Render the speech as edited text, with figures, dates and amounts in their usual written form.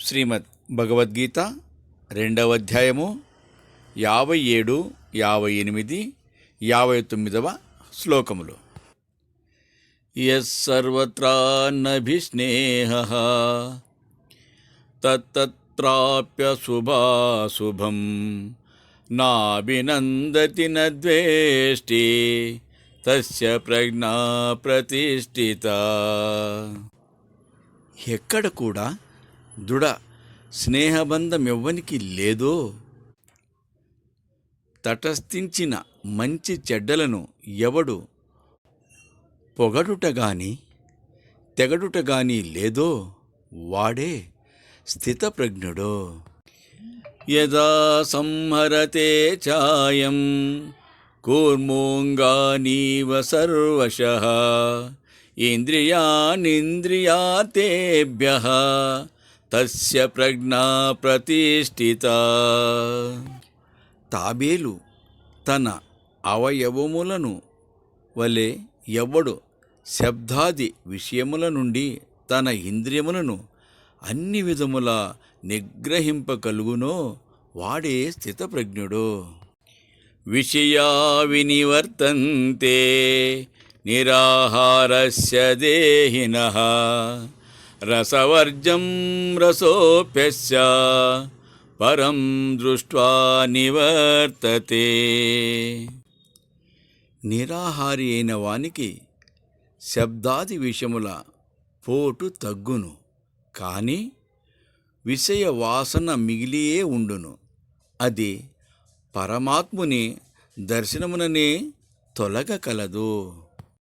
శ్రీమద్ భగవద్గీత 2వ అధ్యాయము 57, 58, 59 శ్లోకములు. యస్సర్వత్రానభిస్నేహః తత్తత్రాప్యశుభాశుభం నాభినందతి నద్వేష్టి తస్య ప్రజ్ఞా ప్రతిష్ఠితా. ఎక్కడ కూడా దృఢ స్నేహబంధం ఎవ్వనికి లేదో, తటస్థించిన మంచి చెడ్డలను ఎవడు పొగడుటగాని తెగడుటగాని లేదో వాడే స్థితప్రజ్ఞుడో. యదా సంహరతే ఛాయం కూర్మోంగానీవ సర్వశః ఇంద్రియాణింద్రియార్థేభ్యః తస్య ప్రజ్ఞా ప్రతిష్ఠితా. తాబేలు తన అవయవములను వలె ఎవడు శబ్దాది విషయముల నుండి తన ఇంద్రియములను అన్ని విధముల నిగ్రహింపగలుగునో వాడే స్థితప్రజ్ఞుడు. విషయా వినివర్తంతే నిరాహారస్య దేహినః రసవర్జం రసోప్యస్య పరం దృష్ట్వా నివర్తతే. నిరాహారి అయిన వానికి శబ్దాది విషయముల పోటు తగ్గును, కానీ విషయ వాసన మిగిలియే ఉండును. అది పరమాత్ముని దర్శనముననే తొలగకలదు.